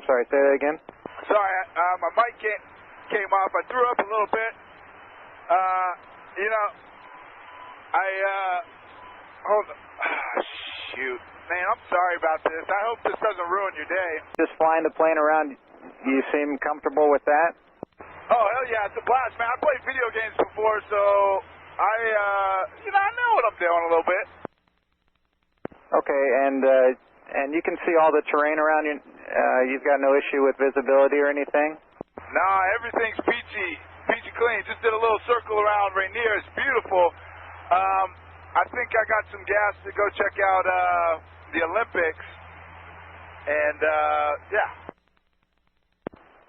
I'm sorry, say that again? Sorry, my mic came off. I threw up a little bit. Hold on. Shoot. Man, I'm sorry about this. I hope this doesn't ruin your day. Just flying the plane around, you seem comfortable with that? Oh, hell yeah, it's a blast, man. I played video games before, so I know what I'm doing a little bit. Okay, and you can see all the terrain around you. You've got no issue with visibility or anything? Nah, everything's peachy clean. Just did a little circle around Rainier. It's beautiful. I think I got some gas to go check out the Olympics. And, yeah.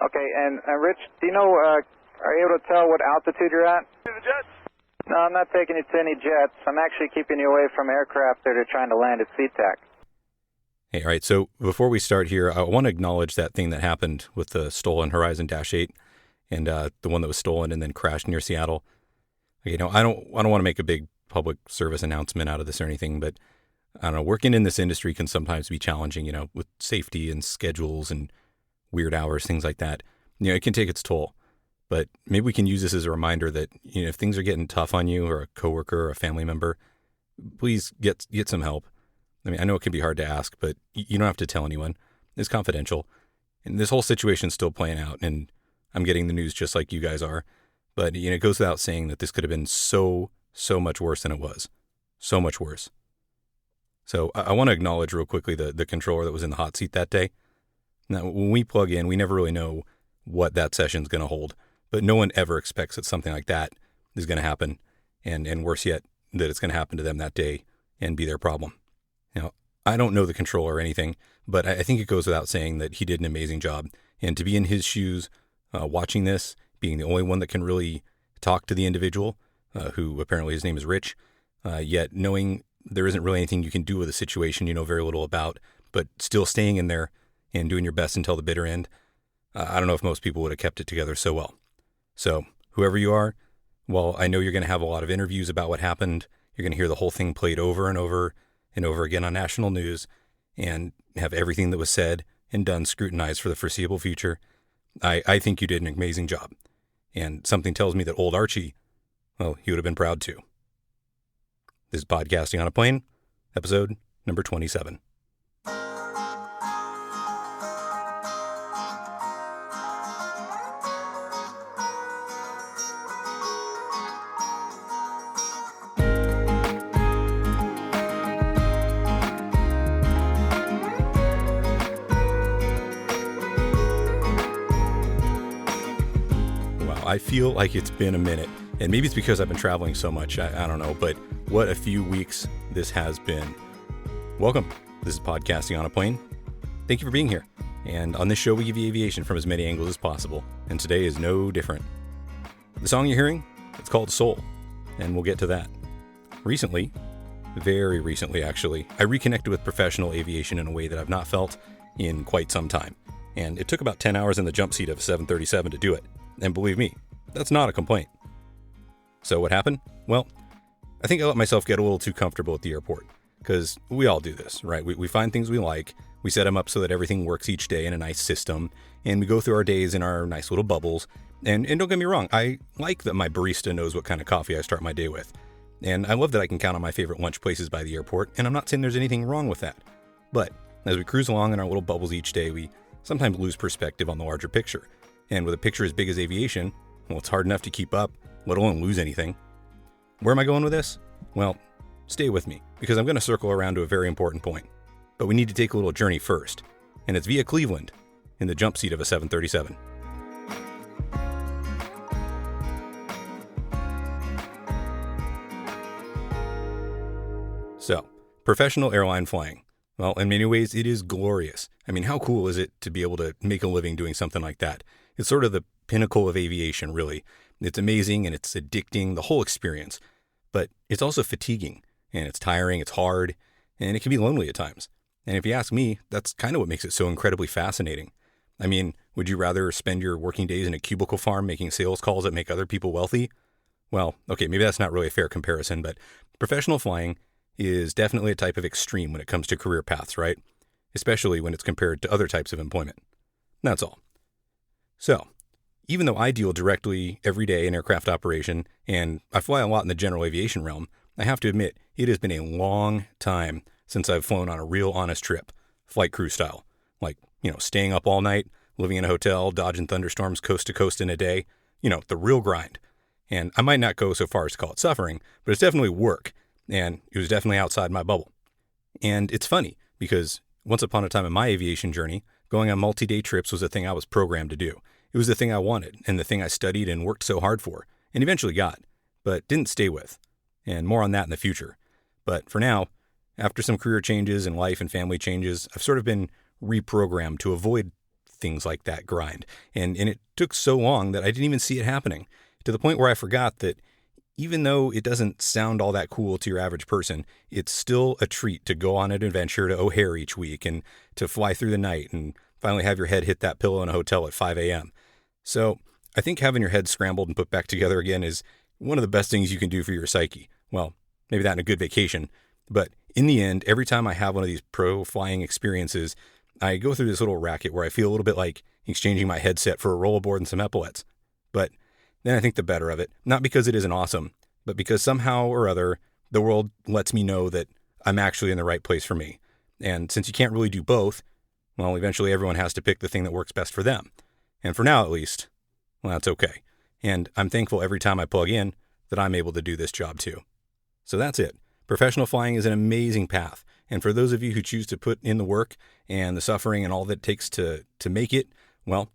Okay, and Rich, do you know, are you able to tell what altitude you're at? See the jets? No, I'm not taking you to any jets. I'm actually keeping you away from aircraft that are trying to land at SeaTac. Hey, all right, so before we start here, I want to acknowledge that thing that happened with the stolen Horizon Dash 8 and the one that was stolen and then crashed near Seattle. You know, I don't want to make a big public service announcement out of this or anything, but I don't know, working in this industry can sometimes be challenging, you know, with safety and schedules and weird hours, things like that. You know, it can take its toll. But maybe we can use this as a reminder that, you know, if things are getting tough on you or a coworker or a family member, please get some help. I mean, I know it can be hard to ask, but you don't have to tell anyone. It's confidential. And this whole situation's still playing out, and I'm getting the news just like you guys are. But, you know, it goes without saying that this could have been so much worse than it was. So much worse. So I want to acknowledge real quickly the controller that was in the hot seat that day. Now, when we plug in, we never really know what that session's going to hold. But no one ever expects that something like that is going to happen. And worse yet, that it's going to happen to them that day and be their problem. Now, I don't know the controller or anything, but I think it goes without saying that he did an amazing job. And to be in his shoes, watching this, being the only one that can really talk to the individual, who apparently his name is Rich, yet knowing there isn't really anything you can do with a situation you know very little about, but still staying in there and doing your best until the bitter end, I don't know if most people would have kept it together so well. So, whoever you are, well, I know you're going to have a lot of interviews about what happened. You're going to hear the whole thing played over and over and over again on national news and have everything that was said and done scrutinized for the foreseeable future. I think you did an amazing job. And something tells me that old Archie, well, he would have been proud too. This is Podcasting on a Plane, episode number 27. I feel like it's been a minute, and maybe it's because I've been traveling so much, I don't know, but what a few weeks this has been. Welcome. This is Podcasting on a Plane. Thank you for being here. And on this show, we give you aviation from as many angles as possible, and today is no different. The song you're hearing, it's called Soul, and we'll get to that. Recently, very recently actually, I reconnected with professional aviation in a way that I've not felt in quite some time, and it took about 10 hours in the jump seat of a 737 to do it. And believe me, that's not a complaint. So what happened? Well, I think I let myself get a little too comfortable at the airport, because we all do this, right? We find things we like, we set them up so that everything works each day in a nice system, and we go through our days in our nice little bubbles. And don't get me wrong, I like that my barista knows what kind of coffee I start my day with. And I love that I can count on my favorite lunch places by the airport, and I'm not saying there's anything wrong with that. But as we cruise along in our little bubbles each day, we sometimes lose perspective on the larger picture. And with a picture as big as aviation, well, it's hard enough to keep up, let alone lose anything. Where am I going with this? Well, stay with me, because I'm going to circle around to a very important point. But we need to take a little journey first, and it's via Cleveland, in the jump seat of a 737. So, professional airline flying. Well, in many ways, it is glorious. I mean, how cool is it to be able to make a living doing something like that? It's sort of the pinnacle of aviation, really. It's amazing and it's addicting, the whole experience. But it's also fatiguing, and it's tiring, it's hard, and it can be lonely at times. And if you ask me, that's kind of what makes it so incredibly fascinating. I mean, would you rather spend your working days in a cubicle farm making sales calls that make other people wealthy? Well, okay, maybe that's not really a fair comparison, but professional flying is definitely a type of extreme when it comes to career paths, right? Especially when it's compared to other types of employment. That's all. So, even though I deal directly every day in aircraft operation, and I fly a lot in the general aviation realm, I have to admit, it has been a long time since I've flown on a real honest trip, flight crew style. Like, staying up all night, living in a hotel, dodging thunderstorms coast to coast in a day. The real grind. And I might not go so far as to call it suffering, but it's definitely work. And it was definitely outside my bubble. And it's funny, because once upon a time in my aviation journey, going on multi-day trips was a thing I was programmed to do. It was the thing I wanted, and the thing I studied and worked so hard for, and eventually got, but didn't stay with. And more on that in the future. But for now, after some career changes and life and family changes, I've sort of been reprogrammed to avoid things like that grind. And it took so long that I didn't even see it happening, to the point where I forgot that even though it doesn't sound all that cool to your average person, it's still a treat to go on an adventure to O'Hare each week and to fly through the night and finally have your head hit that pillow in a hotel at 5 a.m. So I think having your head scrambled and put back together again is one of the best things you can do for your psyche. Well, maybe that and a good vacation. But in the end, every time I have one of these pro flying experiences, I go through this little racket where I feel a little bit like exchanging my headset for a rollerboard and some epaulets. But then I think the better of it, not because it isn't awesome, but because somehow or other, the world lets me know that I'm actually in the right place for me. And since you can't really do both, well, eventually everyone has to pick the thing that works best for them. And for now, at least, well, that's okay. And I'm thankful every time I plug in that I'm able to do this job too. So that's it. Professional flying is an amazing path. And for those of you who choose to put in the work and the suffering and all that it takes to make it, well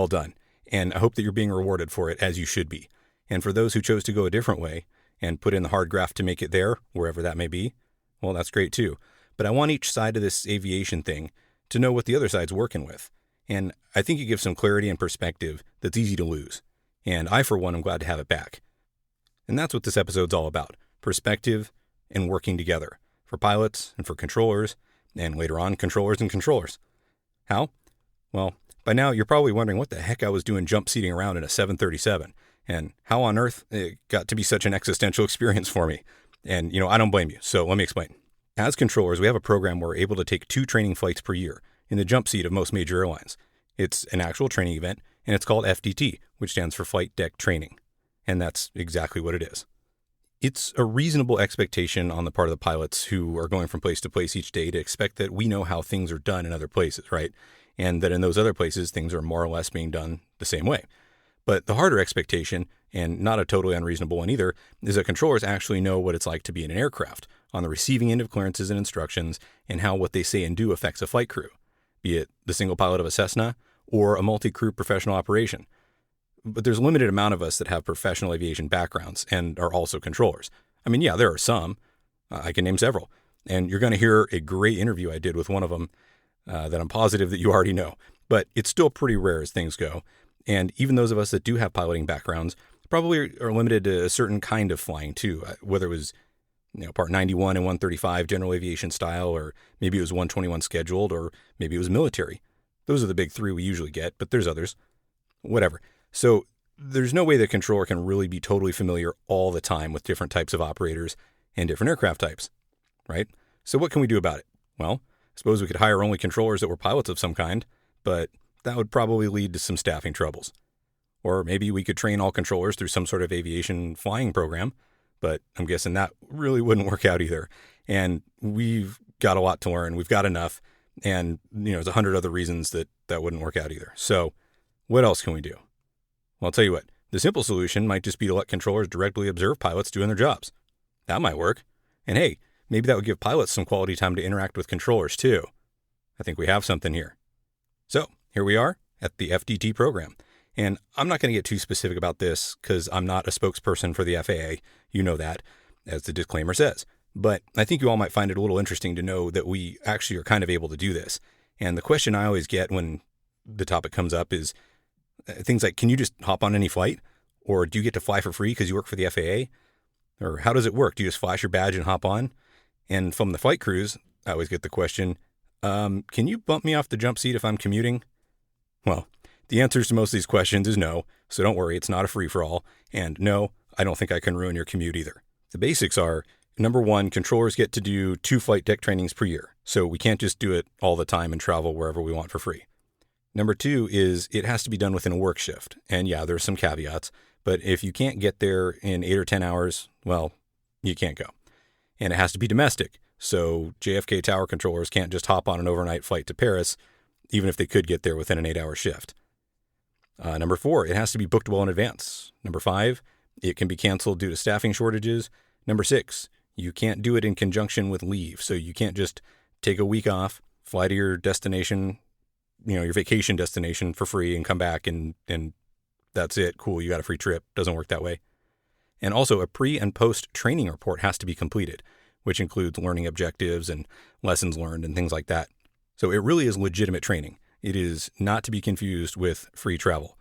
done. And I hope that you're being rewarded for it, as you should be. And for those who chose to go a different way and put in the hard graft to make it there, wherever that may be, well, that's great too. But I want each side of this aviation thing to know what the other side's working with. And I think it gives some clarity and perspective that's easy to lose. And I, for one, am glad to have it back. And that's what this episode's all about. Perspective and working together. For pilots and for controllers, and later on, controllers and controllers. How? Well, by now you're probably wondering what the heck I was doing jump seating around in a 737, and how on earth it got to be such an existential experience for me. And, I don't blame you, so let me explain. As controllers, we have a program where we're able to take 2 training flights per year in the jump seat of most major airlines. It's an actual training event, and it's called FDT, which stands for Flight Deck Training. And that's exactly what it is. It's a reasonable expectation on the part of the pilots who are going from place to place each day to expect that we know how things are done in other places, right? And that in those other places, things are more or less being done the same way. But the harder expectation, and not a totally unreasonable one either, is that controllers actually know what it's like to be in an aircraft, on the receiving end of clearances and instructions, and how what they say and do affects a flight crew, be it the single pilot of a Cessna or a multi-crew professional operation. But there's a limited amount of us that have professional aviation backgrounds and are also controllers. I mean, yeah, there are some. I can name several. And you're going to hear a great interview I did with one of them that I'm positive that you already know. But it's still pretty rare as things go. And even those of us that do have piloting backgrounds probably are limited to a certain kind of flying too, whether it was Part 91 and 135 general aviation style, or maybe it was 121 scheduled, or maybe it was military. Those are the big 3 we usually get, but there's others. Whatever. So there's no way the controller can really be totally familiar all the time with different types of operators and different aircraft types, right? So what can we do about it? Well, I suppose we could hire only controllers that were pilots of some kind, but that would probably lead to some staffing troubles. Or maybe we could train all controllers through some sort of aviation flying program, but I'm guessing that really wouldn't work out either. And we've got a lot to learn. We've got enough. And, there's 100 other reasons that wouldn't work out either. So what else can we do? Well, I'll tell you what, the simple solution might just be to let controllers directly observe pilots doing their jobs. That might work. And hey, maybe that would give pilots some quality time to interact with controllers too. I think we have something here. So here we are at the FDT program. And I'm not going to get too specific about this because I'm not a spokesperson for the FAA. You know that, as the disclaimer says. But I think you all might find it a little interesting to know that we actually are kind of able to do this. And the question I always get when the topic comes up is things like, can you just hop on any flight? Or do you get to fly for free because you work for the FAA? Or how does it work? Do you just flash your badge and hop on? And from the flight crews, I always get the question, can you bump me off the jump seat if I'm commuting? Well, the answers to most of these questions is no, so don't worry, it's not a free-for-all. And no, I don't think I can ruin your commute either. The basics are, number 1, controllers get to do 2 flight deck trainings per year, so we can't just do it all the time and travel wherever we want for free. Number 2 is it has to be done within a work shift. And yeah, there's some caveats, but if you can't get there in 8 or 10 hours, well, you can't go. And it has to be domestic. So JFK tower controllers can't just hop on an overnight flight to Paris, even if they could get there within an 8-hour shift. Number 4, it has to be booked well in advance. Number 5, it can be canceled due to staffing shortages. Number 6, you can't do it in conjunction with leave. So you can't just take a week off, fly to your destination, your vacation destination for free and come back and that's it. Cool. You got a free trip. Doesn't work that way. And also a pre and post training report has to be completed, which includes learning objectives and lessons learned and things like that. So it really is legitimate training. It is not to be confused with free travel.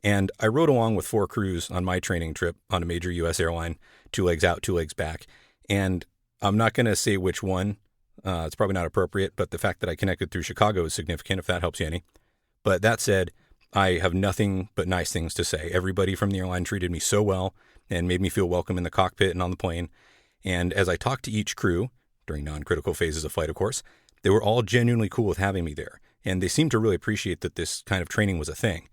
And I rode along with 4 crews on my training trip on a major U.S. airline, 2 legs out, 2 legs back. And I'm not going to say which one. It's probably not appropriate, but the fact that I connected through Chicago is significant, if that helps you any. But that said, I have nothing but nice things to say. Everybody from the airline treated me so well and made me feel welcome in the cockpit and on the plane. And as I talked to each crew, during non-critical phases of flight, of course, they were all genuinely cool with having me there. And they seemed to really appreciate that this kind of training was a thing.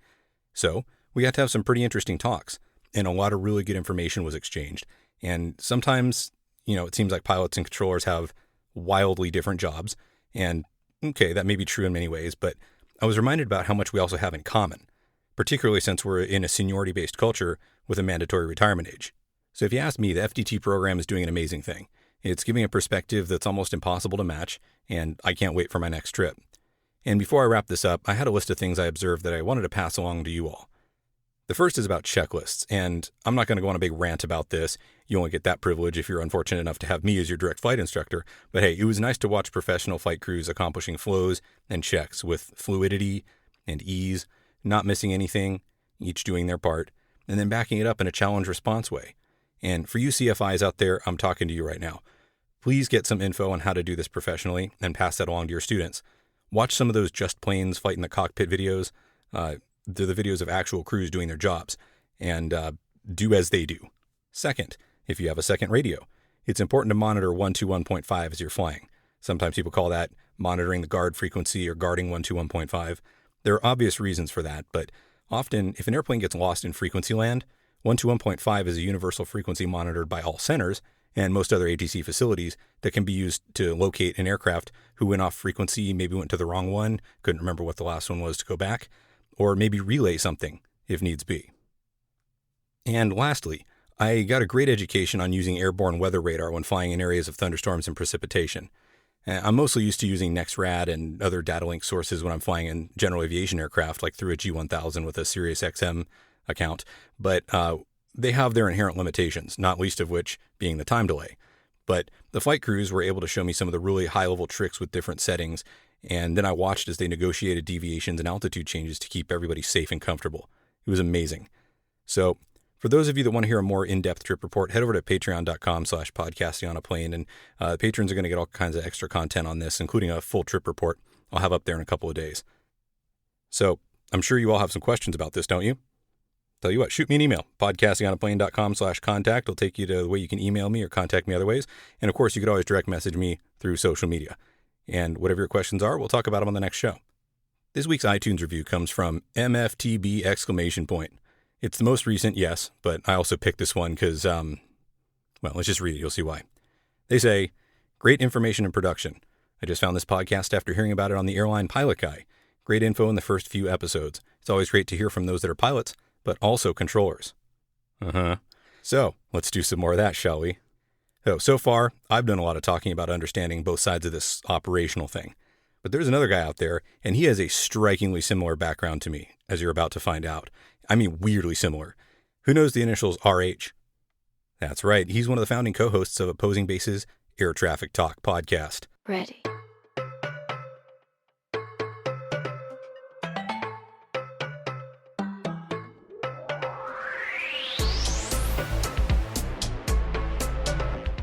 So we got to have some pretty interesting talks, and a lot of really good information was exchanged. And sometimes, it seems like pilots and controllers have wildly different jobs. And okay, that may be true in many ways, but I was reminded about how much we also have in common, particularly since we're in a seniority-based culture with a mandatory retirement age. So if you ask me, the FDT program is doing an amazing thing. It's giving a perspective that's almost impossible to match, and I can't wait for my next trip. And before I wrap this up, I had a list of things I observed that I wanted to pass along to you all. The first is about checklists, and I'm not going to go on a big rant about this. You only get that privilege if you're unfortunate enough to have me as your direct flight instructor. But hey, it was nice to watch professional flight crews accomplishing flows and checks with fluidity and ease, not missing anything, each doing their part, and then backing it up in a challenge response way. And for you CFIs out there, I'm talking to you right now. Please get some info on how to do this professionally and pass that along to your students. Watch some of those Just Planes Fight in the Cockpit videos. They're the videos of actual crews doing their jobs, and do as they do. Second, if you have a second radio, it's important to monitor 121.5 as you're flying. Sometimes people call that monitoring the guard frequency or guarding 121.5. There are obvious reasons for that, but often if an airplane gets lost in frequency land, 121.5 is a universal frequency monitored by all centers and most other ATC facilities that can be used to locate an aircraft who went off frequency, maybe went to the wrong one, couldn't remember what the last one was to go back, or maybe relay something if needs be. And lastly, I got a great education on using airborne weather radar when flying in areas of thunderstorms and precipitation. I'm mostly used to using NexRad and other data link sources when I'm flying in general aviation aircraft, like through a G1000 with a Sirius XM account, but they have their inherent limitations, not least of which being the time delay. But the flight crews were able to show me some of the really high-level tricks with different settings, and then I watched as they negotiated deviations and altitude changes to keep everybody safe and comfortable. It was amazing. So for those of you that want to hear a more in-depth trip report, head over to patreon.com/podcasting on a plane, and patrons are going to get all kinds of extra content on this, including a full trip report I'll have up there in a couple of days. So I'm sure you all have some questions about this, don't you? Tell you what, shoot me an email, podcastingonaplane.com/contact. It'll take you to the way you can email me or contact me other ways. And of course, you could always direct message me through social media. And whatever your questions are, we'll talk about them on the next show. This week's iTunes review comes from MFTB ! It's the most recent, yes, but I also picked this one because, let's just read it. You'll see why. They say, great information and production. I just found this podcast after hearing about it on the Airline Pilot Guy. Great info in the first few episodes. It's always great to hear from those that are pilots, but also controllers. So let's do some more of that, shall we? So far, I've done a lot of talking about understanding both sides of this operational thing. But there's another guy out there, and he has a strikingly similar background to me, as you're about to find out. I mean, weirdly similar. Who knows the initials RH? That's right. He's one of the founding co-hosts of Opposing Base's Air Traffic Talk podcast. Ready.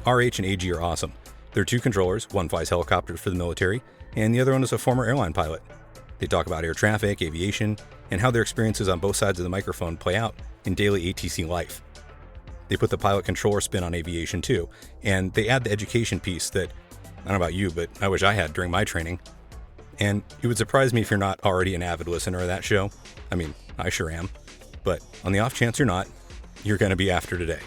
RH and AG are awesome. They're two controllers, one flies helicopters for the military, and the other one is a former airline pilot. They talk about air traffic, aviation, and how their experiences on both sides of the microphone play out in daily ATC life. They put the pilot-controller spin on aviation too, and they add the education piece that, I don't know about you, but I wish I had during my training. And it would surprise me if you're not already an avid listener of that show. I mean, I sure am. But on the off chance you're not, you're going to be after today.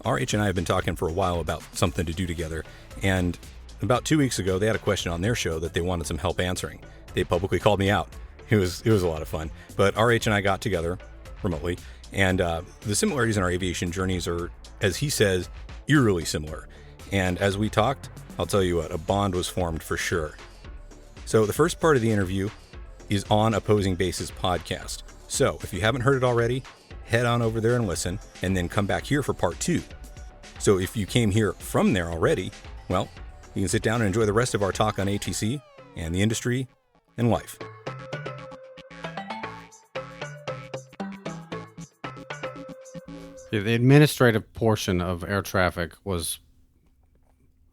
RH and I have been talking for a while about something to do together, and about 2 weeks ago, they had a question on their show that they wanted some help answering. They publicly called me out. It was a lot of fun. But RH and I got together remotely, and the similarities in our aviation journeys are, as he says, eerily similar. And as we talked, I'll tell you what, a bond was formed for sure. So the first part of the interview is on Opposing Bases podcast. So if you haven't heard it already, head on over there and listen, and then come back here for part 2. So if you came here from there already, well, you can sit down and enjoy the rest of our talk on ATC and the industry and life. The administrative portion of air traffic was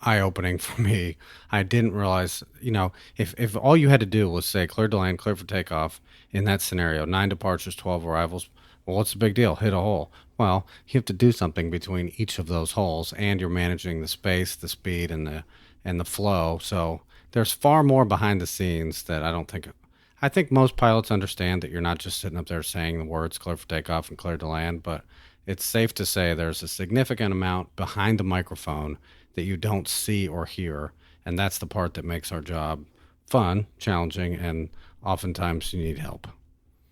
eye-opening for me. I didn't realize, if all you had to do was say clear to land, clear for takeoff in that scenario, 9 departures, 12 arrivals, well, what's the big deal? Hit a hole. Well, you have to do something between each of those holes, and you're managing the space, the speed, and the flow. So there's far more behind the scenes that I think most pilots understand, that you're not just sitting up there saying the words clear for takeoff and clear to land, but it's safe to say there's a significant amount behind the microphone that you don't see or hear, and that's the part that makes our job fun, challenging, and oftentimes you need help.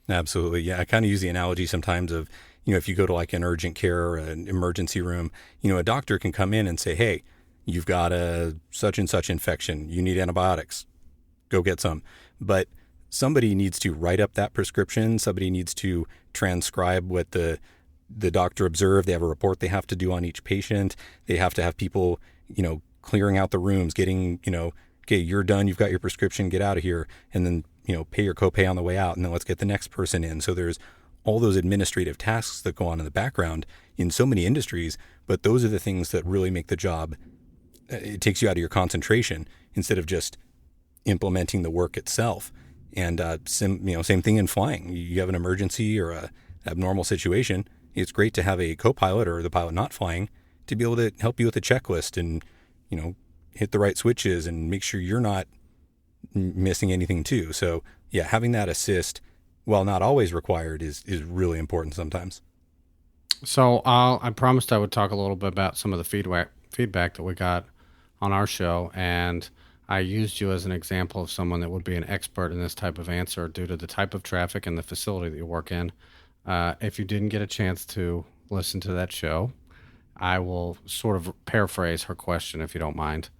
Absolutely. Yeah, I kind of use the analogy sometimes of, if you go to like an urgent care or an emergency room, a doctor can come in and say, hey, you've got a such and such infection. You need antibiotics. Go get some. But somebody needs to write up that prescription. Somebody needs to transcribe what the doctor observed. They have a report they have to do on each patient. They have to have people, clearing out the rooms, getting, okay, you're done. You've got your prescription. Get out of here. And then, pay your copay on the way out, and then let's get the next person in. So there's all those administrative tasks that go on in the background in so many industries, but those are the things that really make the job, it takes you out of your concentration instead of just implementing the work itself. And, same thing in flying. You have an emergency or a abnormal situation. It's great to have a co-pilot or the pilot not flying to be able to help you with a checklist and, hit the right switches and make sure you're not missing anything too. So yeah, having that assist, while not always required, is really important sometimes. So I promised I would talk a little bit about some of the feedback that we got on our show, and I used you as an example of someone that would be an expert in this type of answer due to the type of traffic and the facility that you work in. If you didn't get a chance to listen to that show, I will sort of paraphrase her question, if you don't mind.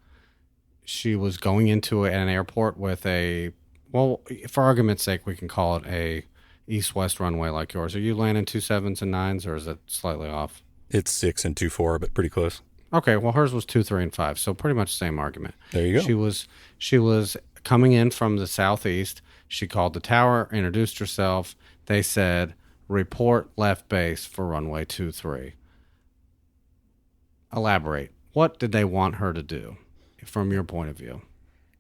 She was going into an airport with for argument's sake, we can call it a east-west runway like yours. Are you landing 27s and 9s, or is it slightly off? It's 6 and 2-4, but pretty close. Okay, well, hers was 2, 3, and 5, so pretty much the same argument. There you go. She was coming in from the southeast. She called the tower, introduced herself. They said, report left base for runway 23. Elaborate. What did they want her to do from your point of view?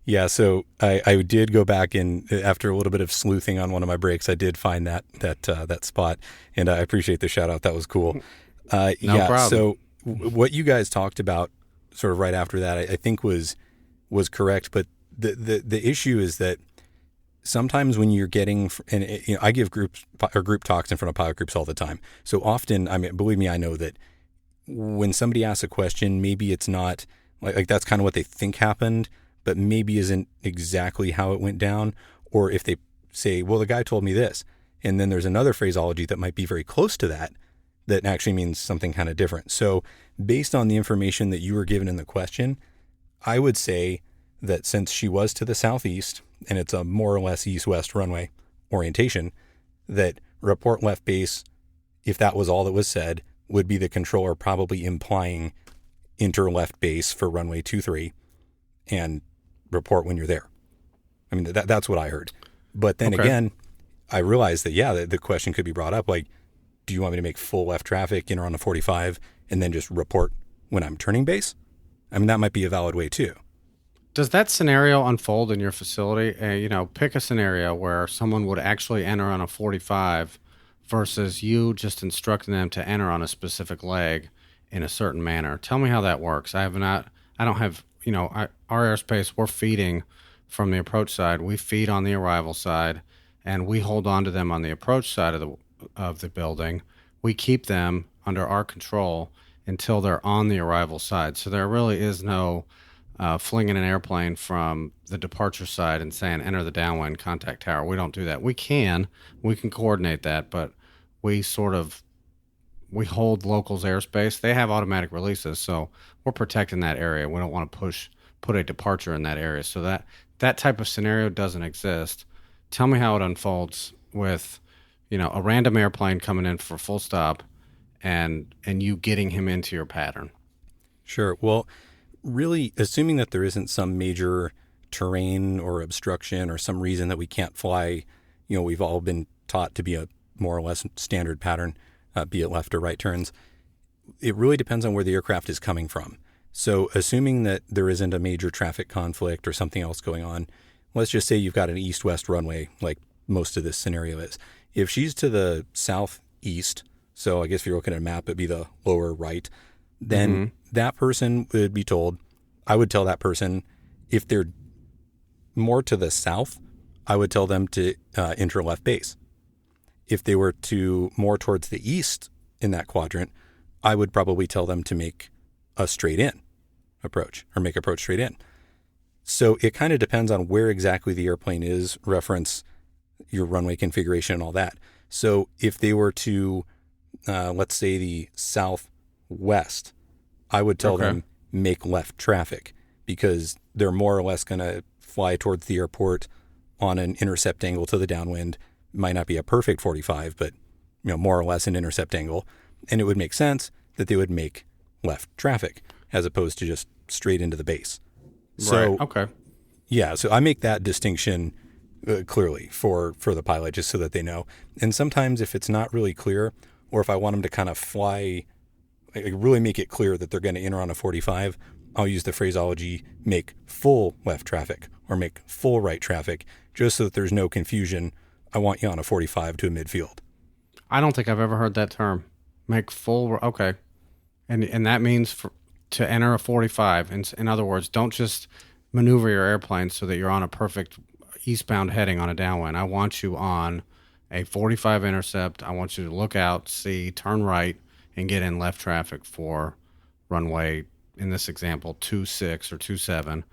Yeah, so I did go back in after a little bit of sleuthing on one of my breaks. I did find that spot, and I appreciate the shout out. That was cool. No problem. So what you guys talked about sort of right after that, I think was correct. But the issue is that sometimes when you're getting, and I give group talks in front of pilot groups all the time. So often, I mean, believe me, I know that when somebody asks a question, maybe it's not like that's kind of what they think happened, but maybe isn't exactly how it went down. Or if they say, well, the guy told me this, and then there's another phraseology that might be very close to that actually means something kind of different. So based on the information that you were given in the question, I would say that since she was to the southeast and it's a more or less east-west runway orientation, that report left base, if that was all that was said, would be the controller probably implying enter left base for runway 23 and report when you're there. I mean, that's what I heard. But then again, I realized that, the question could be brought up, like, do you want me to make full left traffic in or on the 45 and then just report when I'm turning base? I mean, that might be a valid way too. Does that scenario unfold in your facility? Pick a scenario where someone would actually enter on a 45 versus you just instructing them to enter on a specific leg in a certain manner. Tell me how that works. Our airspace, we're feeding from the approach side. We feed on the arrival side, and we hold on to them on the approach side of the building. We keep them under our control until they're on the arrival side. So there really is no flinging an airplane from the departure side and saying, enter the downwind, contact tower. We don't do that. We can coordinate that, but we hold locals' airspace. They have automatic releases, so we're protecting that area. We don't want to put a departure in that area. So that type of scenario doesn't exist. Tell me how it unfolds with, a random airplane coming in for full stop and you getting him into your pattern. Sure. Well, really, assuming that there isn't some major terrain or obstruction or some reason that we can't fly, we've all been taught to be a more or less standard pattern, be it left or right turns. It really depends on where the aircraft is coming from. So assuming that there isn't a major traffic conflict or something else going on, let's just say you've got an east-west runway, like most of this scenario is. If she's to the southeast, so I guess if you're looking at a map, it'd be the lower right, then that person would be told, I would tell that person, if they're more to the south, I would tell them to enter left base. If they were more towards the east in that quadrant, I would probably tell them to make a straight in approach or make approach straight in. So it kind of depends on where exactly the airplane is, reference your runway configuration and all that. So if they were to, let's say the southwest, I would tell them make left traffic because they're more or less going to fly towards the airport on an intercept angle to the downwind. Might not be a perfect 45, but more or less an intercept angle. And it would make sense that they would make left traffic as opposed to just straight into the base. So, right. Okay. Yeah, so I make that distinction clearly for the pilot just so that they know. And sometimes if it's not really clear, or if I want them to kind of fly, really make it clear that they're going to enter on a 45, I'll use the phraseology, make full left traffic or make full right traffic, just so that there's no confusion. I want you on a 45 to a midfield. I don't think I've ever heard that term. Make full, okay. And that means to enter a 45. In other words, don't just maneuver your airplane so that you're on a perfect eastbound heading on a downwind. I want you on a 45 intercept. I want you to look out, see, turn right, and get in left traffic for runway, in this example, 26 or 27,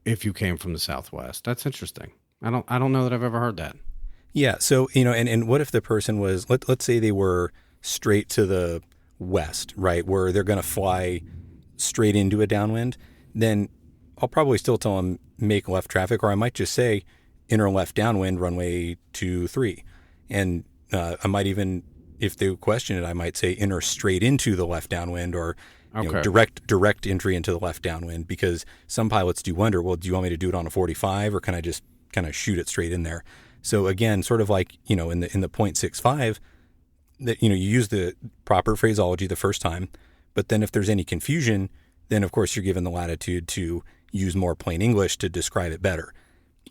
if you came from the southwest. That's interesting. I don't know that I've ever heard that. Yeah, so, and what if the person was, let's say they were straight to the west, right, where they're going to fly straight into a downwind, then I'll probably still tell them make left traffic, or I might just say enter left downwind runway 23. And I might even, if they question it, I might say enter straight into the left downwind or direct entry into the left downwind, because some pilots do wonder, well, do you want me to do it on a 45 or can I just kind of shoot it straight in there? So again, sort of like, in the 0.65, that, you use the proper phraseology the first time, but then if there's any confusion, then of course you're given the latitude to use more plain English to describe it better.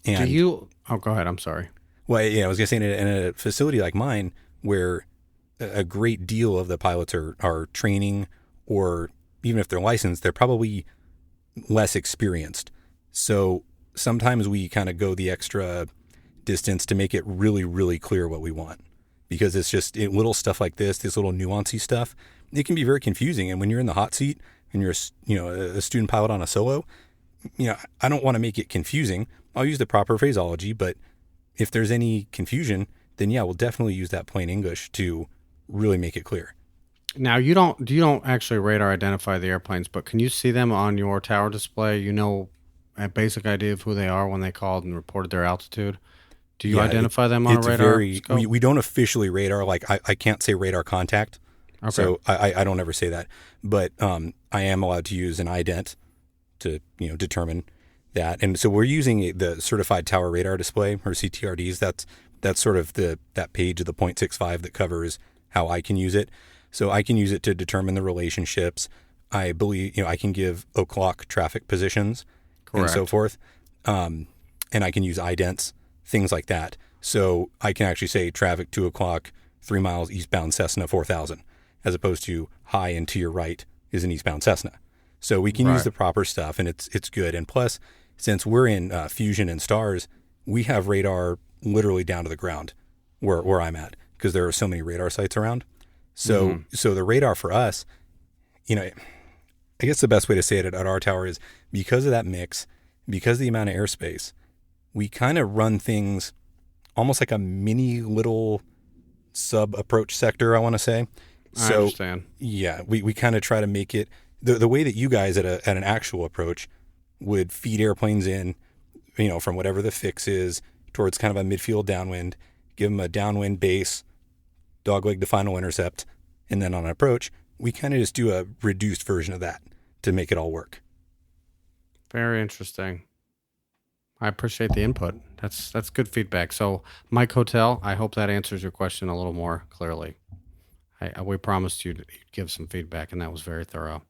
And go ahead. I'm sorry. Well, yeah, I was going to say in a facility like mine where a great deal of the pilots are training, or even if they're licensed, they're probably less experienced. So sometimes we kind of go the extra distance to make it really, really clear what we want, because it's just little stuff like this little nuancy stuff. It can be very confusing. And when you're in the hot seat and you're, a student pilot on a solo, I don't want to make it confusing. I'll use the proper phraseology, but if there's any confusion, then yeah, we'll definitely use that plain English to really make it clear. Now, you don't actually radar identify the airplanes, but can you see them on your tower display? A basic idea of who they are when they called and reported their altitude? Do you identify them on a radar scope? We don't officially radar. Like I can't say radar contact, okay. So I don't ever say that. But I am allowed to use an ident to determine that. And so we're using the certified tower radar display, or CTRDs. That's sort of that page of the 0.65 that covers how I can use it. So I can use it to determine the relationships. I believe I can give o'clock traffic positions. Correct. And so forth. And I can use idents, things like that. So I can actually say traffic 2 o'clock, 3 miles eastbound Cessna 4000, as opposed to high and to your right is an eastbound Cessna. So we can use the proper stuff, and it's good. And plus, since we're in Fusion and Stars, we have radar literally down to the ground where I'm at, because there are so many radar sites around. So so the radar for us, I guess the best way to say it at our tower is, because of that mix, because of the amount of airspace, we kind of run things almost like a mini little sub approach sector, I want to say. So, I understand. Yeah, we kind of try to make it the way that you guys at an actual approach would feed airplanes in, from whatever the fix is towards kind of a midfield downwind, give them a downwind base, dogleg to final intercept, and then on an approach, we kind of just do a reduced version of that to make it all work. Very interesting. I appreciate the input. That's good feedback. So, Mike Hotel, I hope that answers your question a little more clearly. We promised you to give some feedback, and that was very thorough.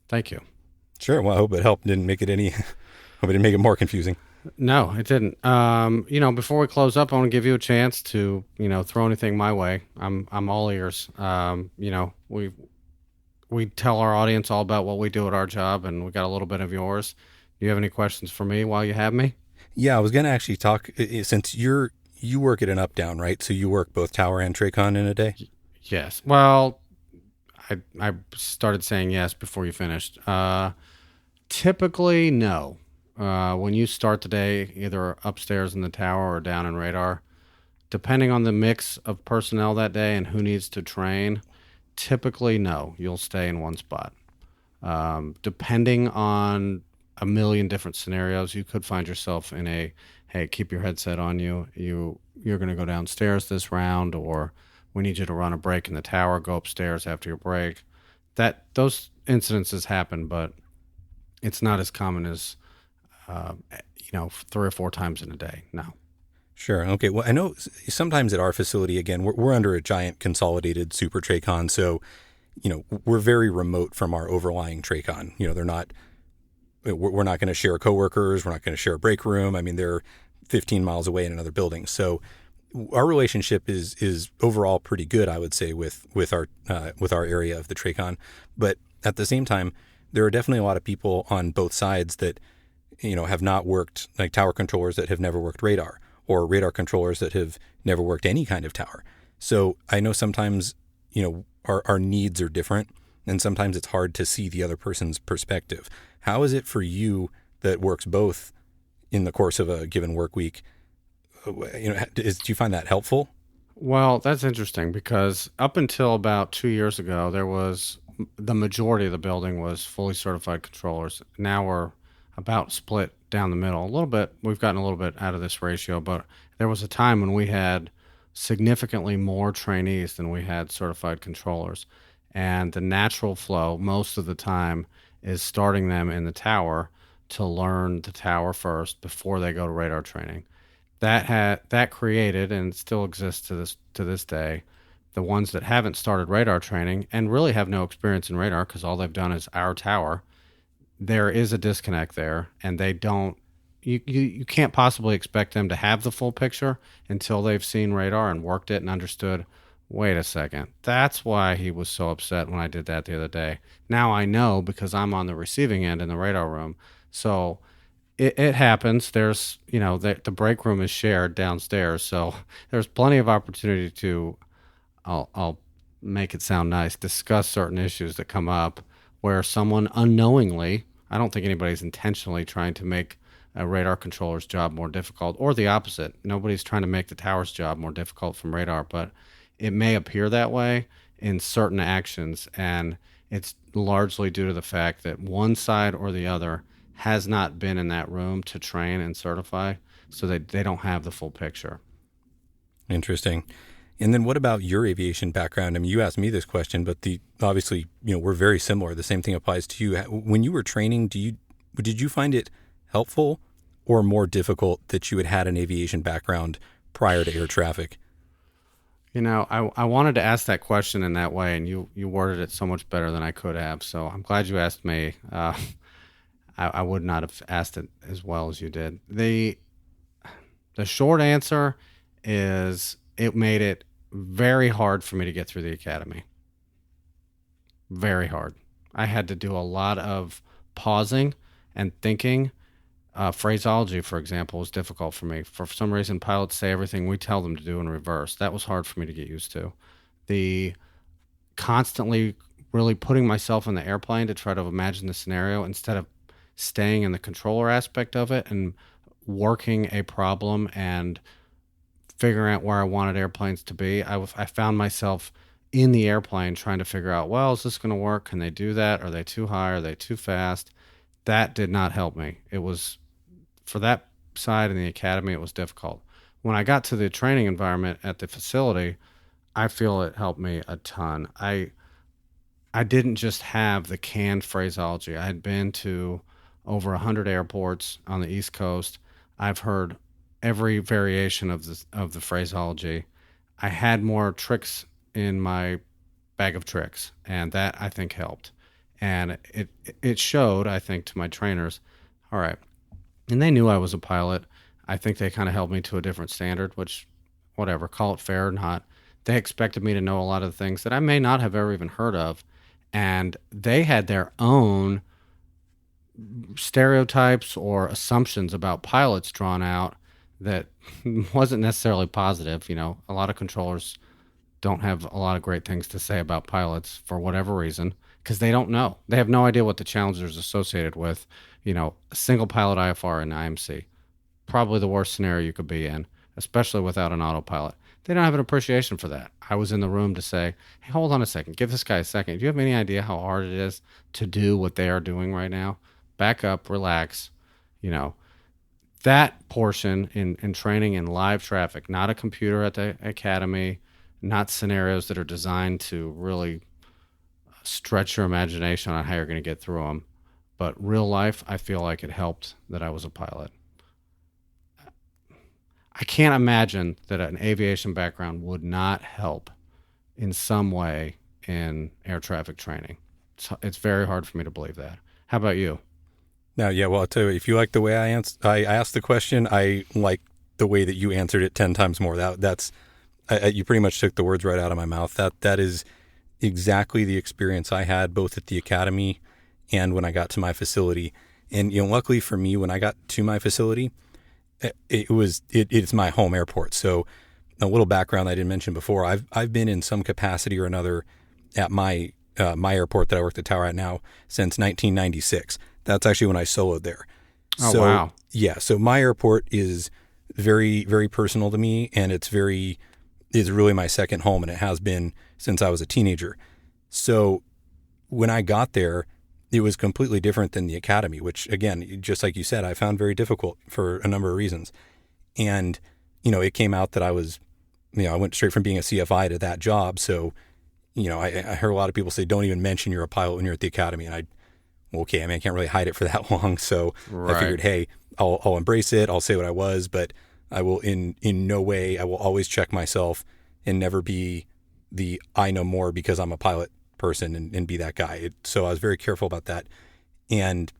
Thank you. Sure. Well, I hope it helped. Hope it didn't make it more confusing. No, it didn't. Before we close up, I want to give you a chance to, throw anything my way. I'm all ears. We tell our audience all about what we do at our job, and we got a little bit of yours. Do you have any questions for me while you have me? Yeah, I was going to actually talk, since you work at an up-down, right? So you work both tower and TRACON in a day? Yes. Well, I started saying yes before you finished. Typically, no. When you start the day, either upstairs in the tower or down in radar, depending on the mix of personnel that day and who needs to train, typically, no, you'll stay in one spot. Depending on a million different scenarios, you could find yourself in hey, keep your headset on you. You're going to go downstairs this round, or we need you to run a break in the tower, go upstairs after your break. Those incidences happen, but it's not as common as 3 or 4 times in a day. No. Sure. Okay. Well, I know sometimes at our facility, again, we're under a giant consolidated super TRACON, so we're very remote from our overlying TRACON. They're not. We're not going to share coworkers. We're not going to share a break room. I mean, they're 15 miles away in another building. So our relationship is overall pretty good, I would say, with our area of the TRACON. But at the same time, there are definitely a lot of people on both sides that have not worked, like tower controllers that have never worked radar, or radar controllers that have never worked any kind of tower. So I know sometimes our needs are different, and sometimes it's hard to see the other person's perspective. How is it for you that works both in the course of a given work week? Do you find that helpful? Well, that's interesting, because up until about 2 years ago, the majority of the building was fully certified controllers. Now we're about split down the middle a little bit. We've gotten a little bit out of this ratio, but there was a time when we had significantly more trainees than we had certified controllers. And the natural flow most of the time is starting them in the tower to learn the tower first before they go to radar training. That created, and still exists to this day, the ones that haven't started radar training and really have no experience in radar because all they've done is our tower. There is a disconnect there, and they don't. You can't possibly expect them to have the full picture until they've seen radar and worked it and understood. Wait a second. That's why he was so upset when I did that the other day. Now I know, because I'm on the receiving end in the radar room. So it happens. There's, the break room is shared downstairs. So there's plenty of opportunity to, I'll make it sound nice, discuss certain issues that come up where someone unknowingly, I don't think anybody's intentionally trying to make a radar controller's job more difficult, or the opposite. Nobody's trying to make the tower's job more difficult from radar, but it may appear that way in certain actions, and it's largely due to the fact that one side or the other has not been in that room to train and certify, so they don't have the full picture. Interesting. And then what about your aviation background? I mean, you asked me this question, but obviously, we're very similar. The same thing applies to you. When you were training, did you find it helpful or more difficult that you had an aviation background prior to air traffic? I wanted to ask that question in that way, and you worded it so much better than I could have. So I'm glad you asked me. I would not have asked it as well as you did. The short answer is it made it very hard for me to get through the academy. Very hard. I had to do a lot of pausing and thinking Phraseology, for example, was difficult for me. For some reason, pilots say everything we tell them to do in reverse. That was hard for me to get used to. The constantly really putting myself in the airplane to try to imagine the scenario instead of staying in the controller aspect of it and working a problem and figuring out where I wanted airplanes to be. I found myself in the airplane trying to figure out, well, is this going to work? Can they do that? Are they too high? Are they too fast? That did not help me. It was, for that side in the academy, it was difficult. When I got to the training environment at the facility, I feel it helped me a ton. I didn't just have the canned phraseology. I had been to over 100 airports on the East Coast. I've heard every variation of the phraseology. I had more tricks in my bag of tricks, and that I think helped. And it showed, I think, to my trainers. All right. And they knew I was a pilot. I think they kind of held me to a different standard, which, whatever, call it fair or not. They expected me to know a lot of things that I may not have ever even heard of. And they had their own stereotypes or assumptions about pilots drawn out that wasn't necessarily positive. You know, a lot of controllers don't have a lot of great things to say about pilots for whatever reason, because they don't know. They have no idea what the challenges associated with, you know, a single pilot IFR and IMC. Probably the worst scenario you could be in, especially without an autopilot. They don't have an appreciation for that. I was in the room to say, hey, hold on a second. Give this guy a second. Do you have any idea how hard it is to do what they are doing right now? Back up, relax. You know, that portion in training in live traffic, not a computer at the academy, not scenarios that are designed to really stretch your imagination on how you're going to get through them. But real life, I feel like it helped that I was a pilot. I can't imagine that an aviation background would not help in some way in air traffic training. It's very hard for me to believe that. How about you? No, yeah, well, I'll tell you, if you like the way I asked the question, I like the way that you answered it 10 times more. You pretty much took the words right out of my mouth. That is exactly the experience I had both at the academy and when I got to my facility. And, you know, luckily for me, when I got to my facility, it's my home airport. So a little background I didn't mention before. I've been in some capacity or another at my airport that I work the tower at now since 1996. That's actually when I soloed there. Oh, so, wow. Yeah. So my airport is very, very personal to me, and it's really my second home, and it has been since I was a teenager. So when I got there, it was completely different than the academy, which, again, just like you said, I found very difficult for a number of reasons. And, you know, it came out that I went straight from being a CFI to that job. So, you know, I heard a lot of people say, don't even mention you're a pilot when you're at the academy. And I can't really hide it for that long. So right. I figured, hey, I'll embrace it. I'll say what I was, but I will in no way, I will always check myself and never be the I know more because I'm a pilot person and be that guy. So I was very careful about that. And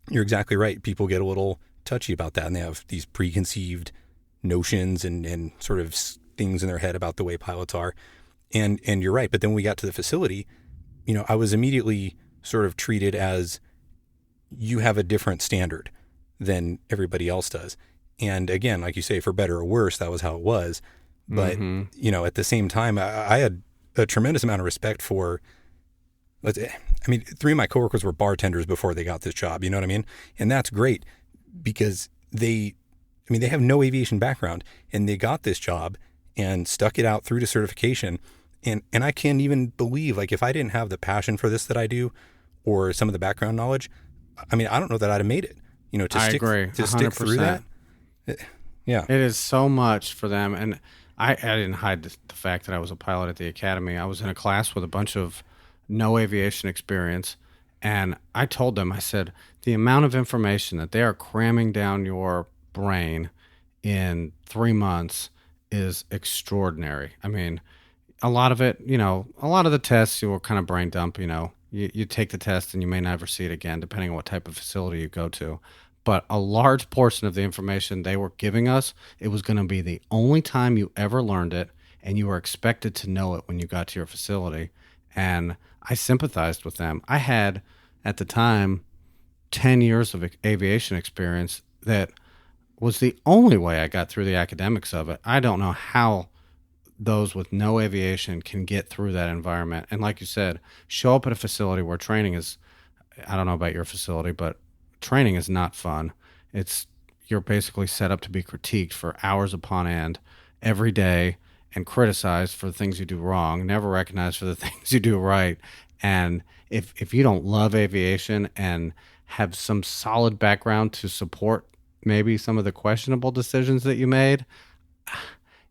you're exactly right. People get a little touchy about that, and they have these preconceived notions and sort of things in their head about the way pilots are. And you're right. But then when we got to the facility, you know, I was immediately sort of treated as you have a different standard than everybody else does. And again, like you say, for better or worse, that was how it was. But, you know, at the same time, I had a tremendous amount of respect for, three of my coworkers were bartenders before they got this job, you know what I mean? And that's great because they have no aviation background, and they got this job and stuck it out through to certification. And I can't even believe, like, if I didn't have the passion for this that I do, or some of the background knowledge, I mean, I don't know that I'd have made it, you know, I agree, to stick through that. Yeah. It is so much for them. And I didn't hide the fact that I was a pilot at the academy. I was in a class with a bunch of no aviation experience. And I told them, I said, the amount of information that they are cramming down your brain in 3 months is extraordinary. I mean, a lot of it, you know, a lot of the tests you will kind of brain dump, you know, you take the test and you may never see it again, depending on what type of facility you go to. But a large portion of the information they were giving us, it was going to be the only time you ever learned it, and you were expected to know it when you got to your facility. And I sympathized with them. I had, at the time, 10 years of aviation experience that was the only way I got through the academics of it. I don't know how those with no aviation can get through that environment. And like you said, show up at a facility where training is, I don't know about your facility, but training is not fun. You're basically set up to be critiqued for hours upon end every day and criticized for the things you do wrong, never recognized for the things you do right. And if you don't love aviation and have some solid background to support maybe some of the questionable decisions that you made,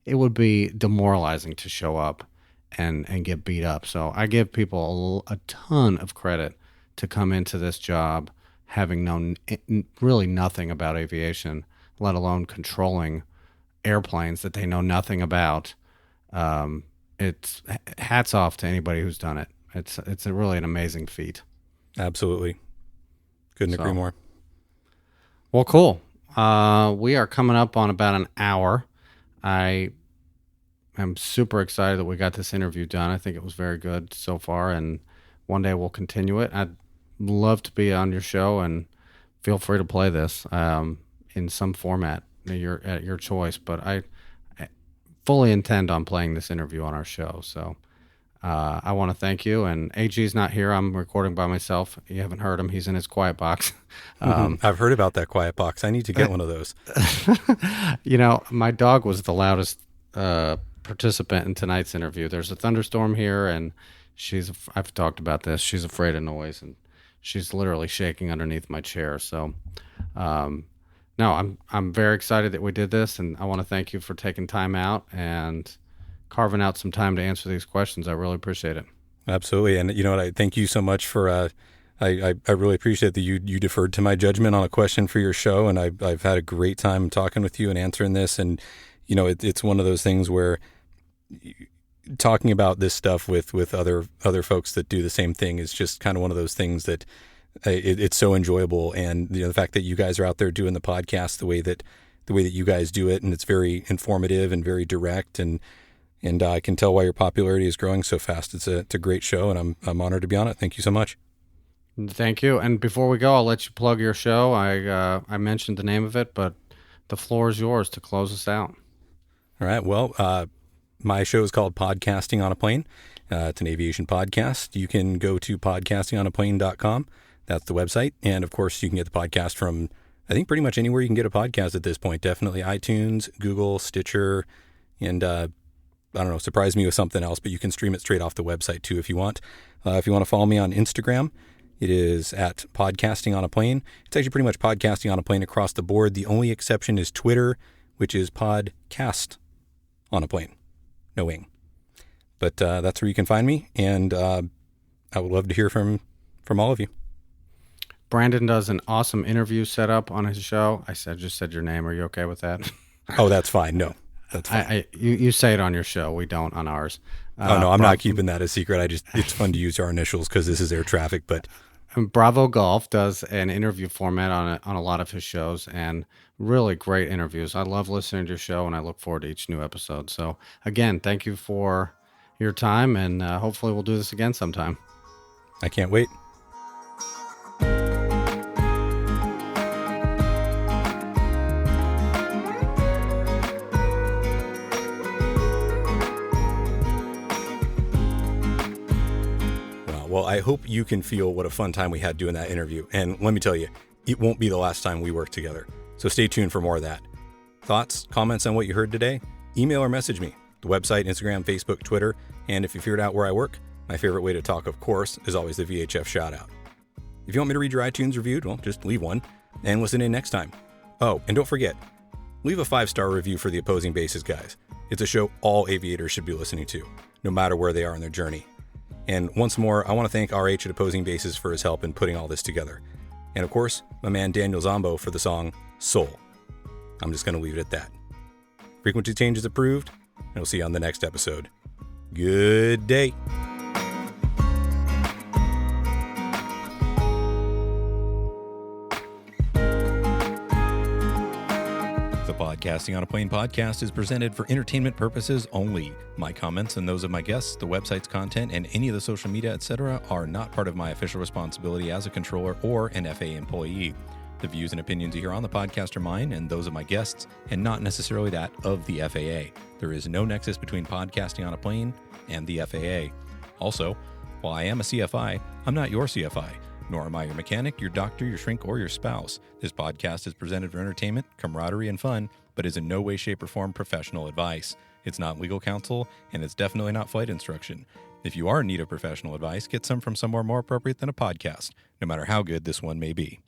it would be demoralizing to show up and get beat up. So I give people a ton of credit to come into this job having known really nothing about aviation, let alone controlling airplanes that they know nothing about. It's hats off to anybody who's done it. It's really an amazing feat. Absolutely. Couldn't agree more. Well, cool. We are coming up on about an hour. I am super excited that we got this interview done. I think it was very good so far, and one day we'll continue it. I'd love to be on your show, and feel free to play this in some format at your choice. But I fully intend on playing this interview on our show. So I want to thank you. And AG's not here. I'm recording by myself. You haven't heard him. He's in his quiet box. I've heard about that quiet box. I need to get one of those. My dog was the loudest participant in tonight's interview. There's a thunderstorm here, and I've talked about this. She's afraid of noise, and she's literally shaking underneath my chair. So, no, I'm very excited that we did this, and I want to thank you for taking time out and carving out some time to answer these questions. I really appreciate it. Absolutely. And you know what? I thank you so much for, I really appreciate that you deferred to my judgment on a question for your show. And I've had a great time talking with you and answering this. And, it's one of those things where talking about this stuff with other folks that do the same thing is just kind of one of those things that it's so enjoyable. And, the fact that you guys are out there doing the podcast the way that you guys do it, and it's very informative and very direct, and I can tell why your popularity is growing so fast. It's a great show, and I'm honored to be on it. Thank you so much. Thank you. And before we go, I'll let you plug your show. I mentioned the name of it, but the floor is yours to close us out. All right. Well, my show is called Podcasting on a Plane. It's an aviation podcast. You can go to podcastingonaplane.com. That's the website. And of course, you can get the podcast from, I think, pretty much anywhere you can get a podcast at this point. Definitely iTunes, Google, Stitcher, and I don't know, surprise me with something else, but you can stream it straight off the website too if you want. If you want to follow me on Instagram, it is at Podcasting on a Plane. It's actually pretty much Podcasting on a Plane across the board. The only exception is Twitter, which is Podcast on a Plane. No wing. But that's where you can find me, and I would love to hear from all of you. Brandon does an awesome interview setup on his show. I just said your name. Are you okay with that? Oh, that's fine. No. That's fine. You say it on your show. We don't on ours. Oh, no, I'm not keeping that a secret. It's fun to use our initials because this is air traffic. But Bravo Golf does an interview format on a lot of his shows, and really great interviews. I love listening to your show, and I look forward to each new episode. So, again, thank you for your time, and hopefully we'll do this again sometime. I can't wait. Well, I hope you can feel what a fun time we had doing that interview. And let me tell you, it won't be the last time we work together. So stay tuned for more of that. Thoughts, comments on what you heard today? Email or message me. The website, Instagram, Facebook, Twitter. And if you figured out where I work, my favorite way to talk, of course, is always the VHF shout out. If you want me to read your iTunes review, well, just leave one and listen in next time. Oh, and don't forget, leave a 5-star review for the Opposing Bases guys. It's a show all aviators should be listening to, no matter where they are in their journey. And once more, I want to thank RH at Opposing Bases for his help in putting all this together. And of course, my man Daniel Zombo for the song Soul. I'm just going to leave it at that. Frequency changes approved, and we'll see you on the next episode. Good day. The podcast Podcasting on a Plane podcast is presented for entertainment purposes only. My comments and those of my guests, the website's content, and any of the social media, etc. are not part of my official responsibility as a controller or an FAA employee. The views and opinions you hear on the podcast are mine and those of my guests, and not necessarily that of the FAA. There is no nexus between podcasting on a plane and the FAA. Also, while I am a CFI, I'm not your CFI, nor am I your mechanic, your doctor, your shrink, or your spouse. This podcast is presented for entertainment, camaraderie, and fun, but is in no way, shape, or form professional advice. It's not legal counsel, and it's definitely not flight instruction. If you are in need of professional advice, get some from somewhere more appropriate than a podcast, no matter how good this one may be.